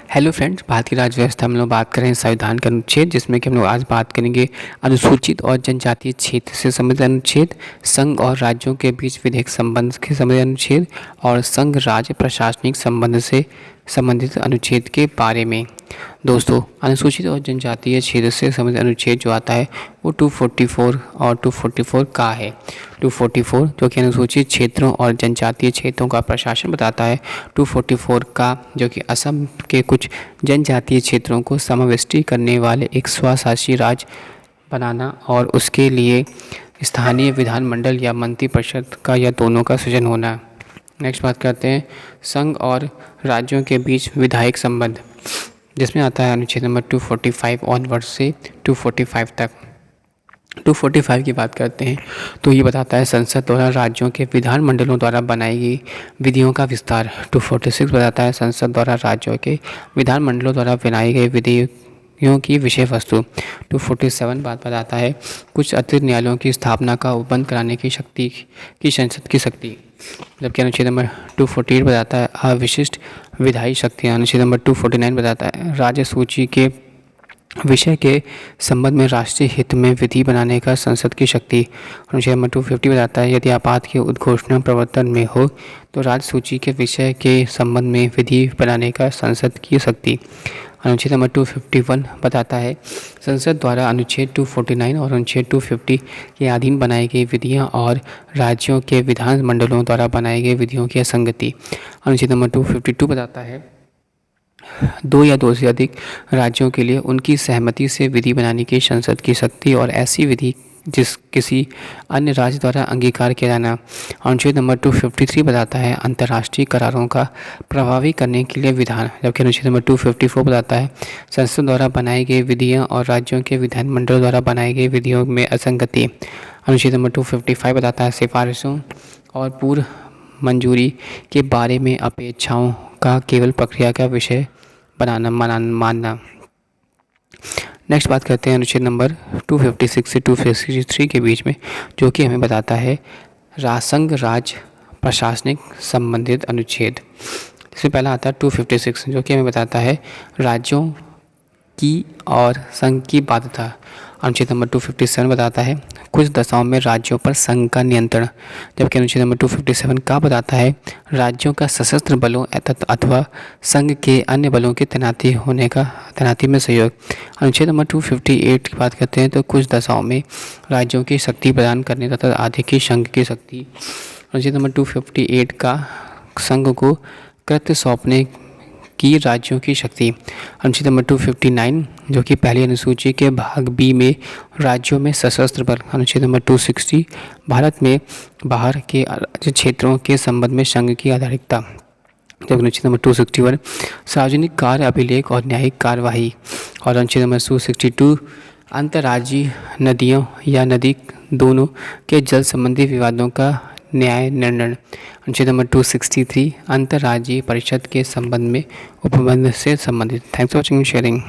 Hello friends, भारतीय राज्य व्यवस्था में हम लोग बात करें संविधान का अनुच्छेद, जिसमें कि हम लोग आज बात करेंगे अनुसूचित और जनजातीय क्षेत्र से संबंधित अनुच्छेद, संघ और राज्यों के बीच विधिक संबंध के संबंधित अनुच्छेद और संघ राज्य प्रशासनिक संबंध से संबंधित अनुच्छेद के बारे में। दोस्तों, अनुसूचित और जनजातीय क्षेत्र से संबंधित अनुच्छेद जो आता है वो 244 और 244 का है। 244 जो कि अनुसूचित क्षेत्रों और जनजातीय क्षेत्रों का प्रशासन बताता है। 244 का जो कि असम के कुछ जनजातीय क्षेत्रों को समाविष्टि करने वाले एक स्वशासी राज्य बनाना और उसके लिए स्थानीय विधानमंडल या मंत्रिपरिषद का या दोनों का सृजन होना। नेक्स्ट बात करते हैं संघ और राज्यों के बीच विधायक संबंध, जिसमें आता है अनुच्छेद नंबर 245 ऑनवर्ड से 245 तक। 245 की बात करते हैं तो ये बताता है संसद द्वारा राज्यों के विधानमंडलों द्वारा बनाई गई विधियों का विस्तार। 246 बताता है संसद द्वारा राज्यों के विधानमंडलों द्वारा बनाई गई विधियों की विषय वस्तु। 247 बात बताता है कुछ अतिरिक्त न्यायालयों की स्थापना का उपबंध कराने की शक्ति की संसद की शक्ति। जबकि अनुच्छेद नंबर 248 बताता है अविशिष्ट विधायी शक्तियाँ। अनुच्छेद नंबर 249 बताता है राज्य सूची के विषय के संबंध में राष्ट्रीय हित में विधि बनाने का संसद की शक्ति। अनुच्छेद नंबर 250 बताता है यदि आपात की उद्घोषणा प्रवर्तन में हो तो राज्य सूची के विषय के संबंध में विधि बनाने का संसद की शक्ति। अनुच्छेद नंबर 251 बताता है संसद द्वारा अनुच्छेद 249 और अनुच्छेद 250 के अधीन बनाई गई विधियां और राज्यों के विधानमंडलों द्वारा बनाई गई विधियों की असंगति। अनुच्छेद नंबर 252 बताता है दो या दो से अधिक राज्यों के लिए उनकी सहमति से विधि बनाने की संसद की शक्ति और ऐसी विधि जिस किसी अन्य राज्य द्वारा अंगीकार किया जाना। अनुच्छेद नंबर 253 बताता है अंतर्राष्ट्रीय करारों का प्रभावी करने के लिए विधान। जबकि अनुच्छेद नंबर 254 बताता है संसद द्वारा बनाई गई विधियां और राज्यों के विधानमंडल द्वारा बनाई गई विधियों में असंगति। अनुच्छेद नंबर 255 बताता है सिफारिशों और पूर्व मंजूरी के बारे में अपेक्षाओं का केवल प्रक्रिया का विषय बनाना मानना। नेक्स्ट बात करते हैं अनुच्छेद नंबर 256 से 263 के बीच में, जो कि हमें बताता है संघ राज्य प्रशासनिक संबंधित अनुच्छेद। इसमें पहला आता है 256 जो कि हमें बताता है राज्यों की और संघ की बाध्यता। अनुच्छेद नंबर 257 बताता है कुछ दशाओं में राज्यों पर संघ का नियंत्रण। जबकि अनुच्छेद नंबर 257 का बताता है राज्यों का सशस्त्र बलों अथवा संघ के अन्य बलों की तैनाती में सहयोग। अनुच्छेद नंबर 258 की बात करते हैं तो कुछ दशाओं में राज्यों की शक्ति प्रदान करने तथा आधे की संघ की शक्ति। अनुच्छेद नंबर 258 का संघ को कृत्य सौंपने की राज्यों की शक्ति। अनुच्छेद नंबर 259 जो कि पहली अनुसूची के भाग बी में राज्यों में सशस्त्र बल। अनुच्छेद नंबर 260 भारत में बाहर के क्षेत्रों के संबंध में संघ की आधारिकता। जबकि अनुच्छेद नंबर 261 सार्वजनिक कार्य अभिलेख और न्यायिक कार्यवाही। और अनुच्छेद नंबर 262 अंतर्राज्यीय नदियों या नदी दोनों के जल संबंधी विवादों का न्याय निर्णय। अनुच्छेद नंबर 263 अंतर्राज्यीय परिषद के संबंध में उपबंध से संबंधित। Thanks for watching sharing.